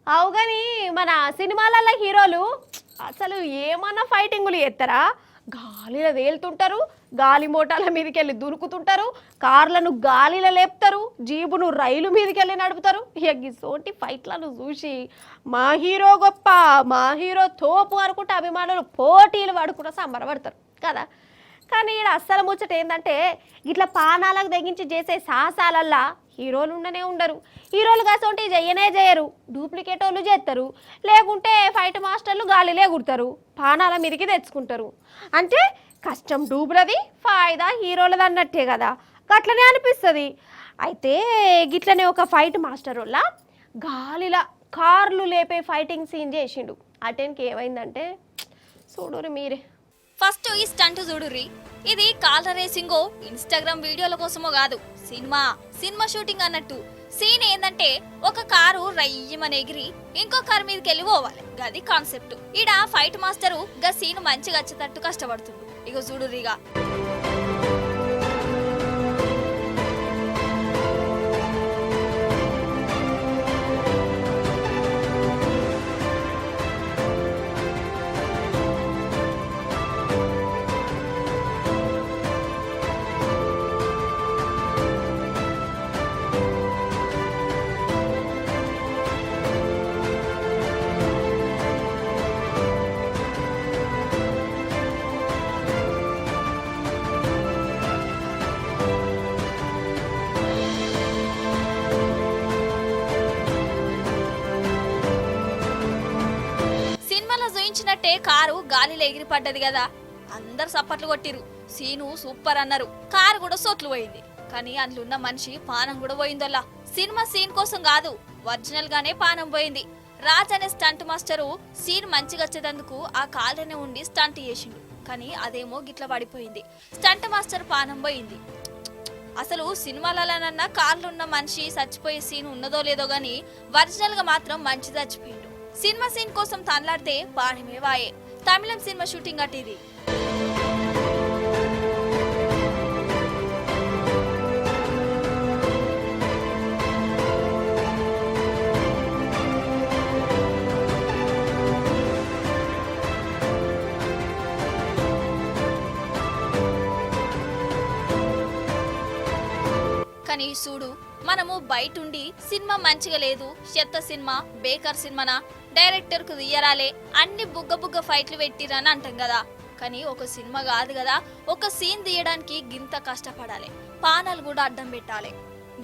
అవు కానీ మన సినిమాలలో హీరోలు అసలు ఏమన్నా ఫైటింగులు చేస్తారా? గాలిలో తేలుతుంటారు, గాలి మోటార్ల మీదకి వెళ్ళి దునుకుతుంటారు, కార్లను గాలిలో లేపుతారు, జీబును రైలు మీదకి వెళ్ళి నడుపుతారు. ఇక గిసోంటి ఫైట్లను చూసి మా హీరో గొప్ప, మా హీరో తోపు అనుకుంటే అభిమానులు పోటీలు పడుకుంటూ సంబరపడతారు కదా. కానీ ఈడ అస్సలు ముచ్చట ఏంటంటే ఇట్లా పానాలకు తెగించి చేసే సాహసాలల్లా హీరోలు ఉండనే ఉండరు. హీరోలు కాసోంటి చెయ్యనే చేయరు, డూప్లికేట్ వాళ్ళు చేస్తారు, లేకుంటే ఫైట్ మాస్టర్లు గాలిలే కుడతారు, పానాల మీదకి తెచ్చుకుంటారు. అంటే కష్టం డూబులది, ఫాయిదా హీరోలది అన్నట్టే కదా. గట్లనే అనిపిస్తుంది. అయితే గిట్లనే ఒక ఫైట్ మాస్టర్ వల్ల గాలిలా కార్లు లేపే ఫైటింగ్ సీన్ చేసిండు. అటెన్కి ఏమైందంటే చూడురు మీరే. ఫస్ట్ ఈ స్టంట్ చూడుర్రి. ఇది కార్ రేసింగో ఇన్స్టాగ్రామ్ వీడియోల కోసమో కాదు, సినిమా షూటింగ్ అన్నట్టు. సీన్ ఏందంటే ఒక కారు రయ్యమని ఎగిరి ఇంకో కారు మీదకి వెళ్ళి పోవాలి, గది కాన్సెప్ట్. ఈడ ఫైట్ మాస్టరు గా సీన్ మంచిగా వచ్చేటట్టు కష్టపడుతుండు. ఇగో చూడుర్రిగా. చూయించినట్టే కారు గాలిలో ఎగిరి పడ్డది కదా, అందరు సప్పట్లు కొట్టిరు. సీను సూపర్ అన్నారు. కారు కూడా సోట్లు పోయింది, కానీ అందులో మనిషి పానం కూడా పోయిందోలా. సినిమా సీన్ కోసం కాదు, ఒరిజినల్ గానే పానం పోయింది. రాజ్ అనే స్టంట్ మాస్టరు సీన్ మంచిగా వచ్చేందుకు ఆ కారులోనే ఉండి స్టంట్ చేసిండు, కానీ అదేమో గిట్ల పడిపోయింది. స్టంట్ మాస్టర్ పానం పోయింది. అసలు సినిమాలలోనన్నా కార్లు ఉన్న మనిషి చచ్చిపోయే సీన్ ఉన్నదో లేదో గానీ ఒరిజినల్ గా మాత్రం మంచి చచ్చిపోయిండు. సినిమా సీన్ కోసం తనలాడితే పాడమే వాయే. తమిళం సినిమా షూటింగ్ అటు ఇది. కానీ చూడు, మనము బయటుండి సినిమా మంచిగా లేదు, చెత్త సినిమా, బేకార్ సినిమానా, డైరెక్టర్ కు తీయరాలే, అన్ని బుగ్గ ఫైట్లు పెట్టిరని అంటాం కదా. కానీ ఒక సినిమా కాదు కదా, ఒక సీన్ తీయడానికి గింత కష్టపడాలి, పానాలు కూడా అడ్డం పెట్టాలి.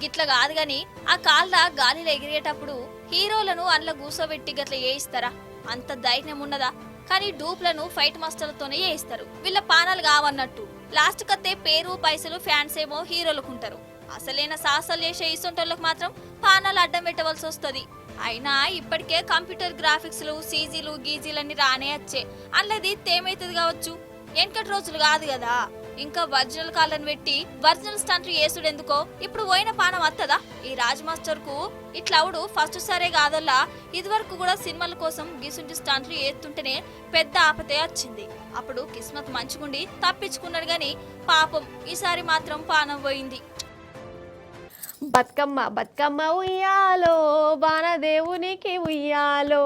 గిట్ల కాదు గాని ఆ కాళ్ళ గాలిలో ఎగిరేటప్పుడు హీరోలను అందులో కూసోబెట్టి గట్ల వేయిస్తారా? అంత ధైర్యం ఉన్నదా? కానీ డూప్లను ఫైట్ మాస్టర్లతోనే వేయిస్తారు. వీళ్ళ పానాలు కావన్నట్టు. లాస్ట్ కత్తే పేరు పైసలు ఫ్యాన్స్ ఏమో హీరోలకుంటారు. అసలైన సాహసాలు చేసే ఇసొంటోళ్ళకి మాత్రం పానాలు అడ్డం పెట్టవలసి వస్తుంది. అయినా ఇప్పటికే కంప్యూటర్ గ్రాఫిక్స్ లు, సీజీలు, గీజీలన్నీ రానే వచ్చే, అల్లది తేమైతుంది కావచ్చు. వెనకటి రోజులు కాదు కదా, ఇంకా ఒరిజినల్ కాళ్ళని పెట్టి ఒరిజినల్ స్టంట్లు వేసుడెందుకో. ఇప్పుడు పోయిన పానం వత్తదా? ఈ రాజ్ మాస్టర్ కు ఇట్లవుడు ఫస్ట్ సరే కాదల్లా, ఇదివరకు కూడా సినిమాల కోసం గీసుంటి స్టంట్లు వేస్తుంటేనే పెద్ద ఆపతే వచ్చింది. అప్పుడు కిస్మత్ మంచిగుండి తప్పించుకున్నాడు గాని పాపం ఈసారి మాత్రం పానం పోయింది. బతుకమ్మ బతుకమ్మ ఉయ్యాలో, బాణ దేవునికి ఉయ్యాలో,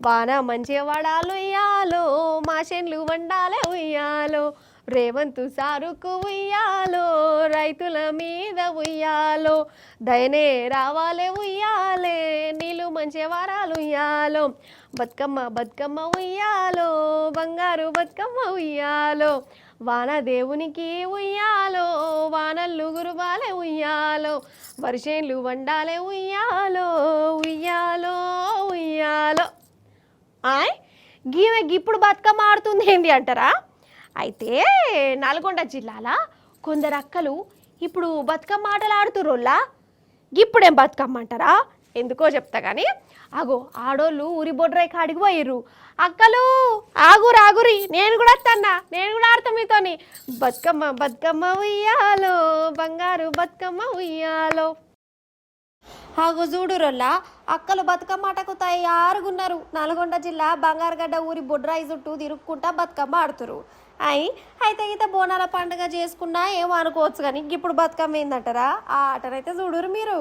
బాణ మంచిగా వడాలు ఉయ్యాలో, మాషన్లు వండాలే ఉయ్యాలో, రేవంతు సారుకు ఉయ్యాలో, రైతుల మీద ఉయ్యాలో, దయనే రావాలే ఉయ్యాలే, నీళ్ళు మంచి వరాలు ఉయ్యాలో, బతుకమ్మ బతుకమ్మ ఉయ్యాలో, బంగారు బతుకమ్మ ఉయ్యాలో, వాన దేవునికి ఉయ్యాలో, వానల్లు గురువాలే ఉయ్యాలో, వర్షేన్లు వండాలే ఉయ్యాలో, ఉయ్యాలో ఉయ్యాలో. గీమె ఇప్పుడు బతుకమ్మ ఆడుతుంది ఏంటి అంటారా? అయితే నల్గొండ జిల్లాల కొందరు అక్కలు ఇప్పుడు బతుకమ్మ ఆటలు ఆడుతుర్రోళ్ళా. ఇప్పుడేం బతుకమ్మ అంటారా? ఎందుకో చెప్తా కానీ, అగో ఆడోళ్ళు ఊరి బొడ్రాయి కాడికి పోయిర్రు. అక్కలు ఆగురి, నేను కూడా వస్తాన్నా, నేను కూడా ఆడతా మీతోని. బతుకమ్మ బతుకమ్మ ఉయ్యాలో, బంగారు బతుకమ్మ ఉయ్యాలో. ఆగో చూడురోళ్ళ అక్కలు బతుకమ్మ ఆటకు తయారుగున్నారు. నల్గొండ జిల్లా బంగారుగడ్డ ఊరి బొడ్రాయి చుట్టూ తిరుక్కుంటా బతుకమ్మ ఆడుతురు. అయితే ఈత బోనాల పండుగ చేసుకున్నా ఏమో అనుకోవచ్చు, కానీ ఇప్పుడు బతుకమ్మ ఏందంటారా? ఆ ఆటనైతే చూడురు మీరు.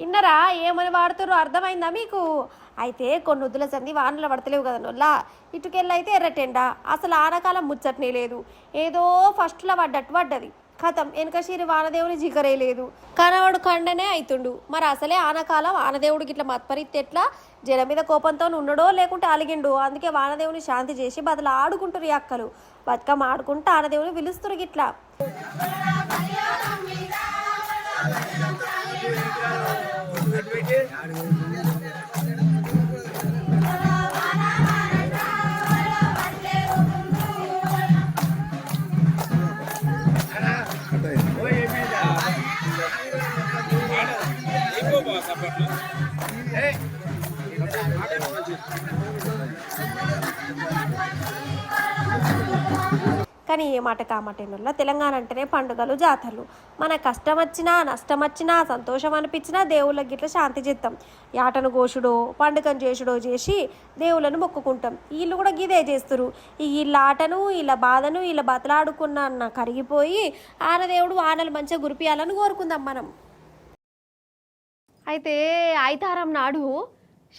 ఇన్నరా ఏమని వాడుతారో అర్థమైందా మీకు? అయితే కొన్ని వద్దుల సంది వానలు పడతలేవు కదా నొల్లా, ఇటుకెళ్ళైతే ఎర్రటెండ, అసలు ఆనకాలం ముచ్చట్నే లేదు, ఏదో ఫస్ట్లో పడ్డది కథం. వెనకశీరి వానదేవుని జిగరే లేదు, కనవాడు కండనే అవుతుండు. మరి అసలే ఆనకాలం ఆనదేవుడికి ఇట్లా మత్పరిత్తి ఎట్లా? జన మీద కోపంతో ఉన్నాడో లేకుంటే అలిగిండు. అందుకే వానదేవుని శాంతి చేసి బదులు ఆడుకుంటారు ఈ అక్కలు. బతుకమ్మ ఆడుకుంటూ ఆనదేవుని పిలుస్తురు గిట్లా. కానీ ఏ మాట కామాటేనుల్లా తెలంగాణ అంటేనే పండుగలు జాతరలు. మన కష్టం వచ్చినా నష్టం వచ్చినా సంతోషం అనిపించినా దేవుళ్ళకి గిట్ల శాంతి చేస్తాం. యాటను గోషుడో పండుగను చేసుడో చేసి దేవుళ్ళను మొక్కుకుంటాం. వీళ్ళు కూడా గిదే చేస్తారు. వీళ్ళ ఆటను వీళ్ళ బాధను వీళ్ళ బతలాడుకున్న కరిగిపోయి ఆనదేవుడు ఆనలు మంచిగా గురిపియాలని కోరుకుందాం మనం. అయితే ఐతారం నాడు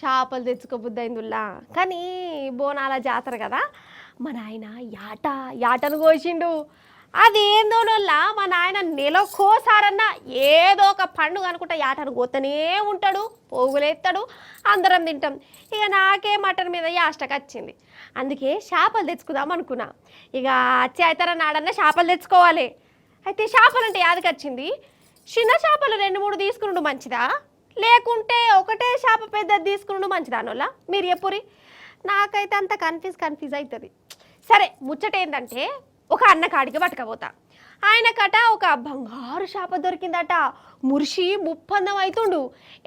చేపలు తెచ్చుకోబుద్దయిందుల్లా, కానీ బోనాల జాతర కదా, మా నాయన యాటను కోసిండు. అదేందోనల్లా మా నాయన నెలకోసారన్నా ఏదో ఒక పండుగ అనుకుంటా యాటను కోతనే ఉంటాడు, పోగులేస్తాడు, అందరం తింటాం. ఇక నాకే మటన్ మీద యాష్టకు వచ్చింది. అందుకే చేపలు తెచ్చుకుందాం అనుకున్నా. ఇక వచ్చి అవుతారా నాడన్నా చేపలు తెచ్చుకోవాలి. అయితే చేపలు అంటే యాదకి వచ్చింది, చిన్న చేపలు 2-3 తీసుకున్నాడు మంచిదా, లేకుంటే ఒకటే చేప పెద్దది తీసుకున్నాడు మంచిదా అనోళ్ళ? మీరు చెప్పురి. నాకైతే అంత కన్ఫ్యూజ్ అవుతుంది. సరే, ముచ్చట ఏంటంటే ఒక అన్న కాడికి పట్టుకపోతా. ఆయన కట ఒక బంగారు చేప దొరికిందట. మురిషి ముప్పందం అవుతుండు.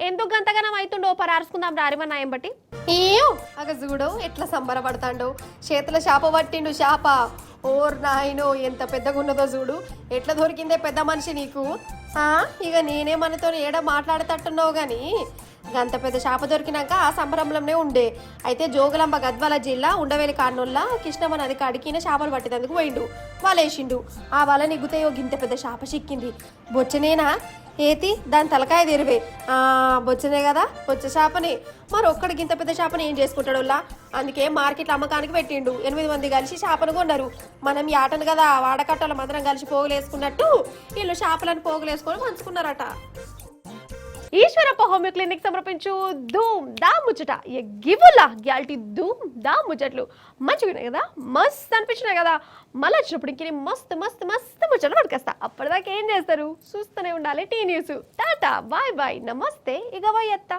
ఎందుకు గంతగనం అవుతుండో పరారుసుకుందాం రారిమ నాయం బట్టి. ఏయో అగ చూడు ఎట్లా సంబరపడతాండు, చేతుల చేప పట్టిండు. చేప ఓర్ నాయనో ఎంత పెద్దగా ఉన్నదో చూడు, ఎట్లా దొరికిందే పెద్ద మనిషి నీకు. ఇక నేనే మనతో ఏడ మాట్లాడేటట్టున్నావు కానీ గంత పెద్ద చేప దొరికినాక ఆ సంబరంలోనే ఉండే. అయితే జోగులాంబ గద్వాల జిల్లా ఉండవేలి కారణంలో కృష్ణమ్మ నది కాడికి చేపలు పట్టేందుకు పోయిండు. వాళ్ళేసిండు. ఆ వాళ్ళ నిగ్గుతాయో గింత పెద్ద చేప చిక్కింది. బొచ్చనేనా ఏతి దాని తలకాయ తెరివే. బొచ్చనే కదా, బొచ్చ చేపనే. మరి ఒక్కడి గింత పెద్ద చేపని ఏం చేసుకుంటాడు? అందుకే మార్కెట్లో అమ్మకానికి పెట్టిండు. 8 మంది కలిసి చేపను కొన్నారు. మనం యాటను కదా వాడకట్టలు మందరం కలిసి పోగులేసుకున్నట్టు వీళ్ళు చేపలను పోగులేసుకొని పంచుకున్నారట. ఈశ్వరప్ప హోమియో క్లినిక్ సమర్పించు ధూమ్ దా ముచ్చట. గివులా గ్యాల్టీ ధూమ్ దా ముచ్చట్లు మంచిగా కదా, మస్త్ అనిపించినాయి కదా. మళ్ళీ వచ్చినప్పుడు ఇంక మస్తు మస్తు మస్తు ముచ్చట్లు పట్టుకొస్తా. అప్పటిదాకా ఏం చేస్తారు? చూస్తూనే ఉండాలి టీ న్యూస్. టాటా బాయ్ బాయ్ నమస్తే. ఇక పోయేత్తా.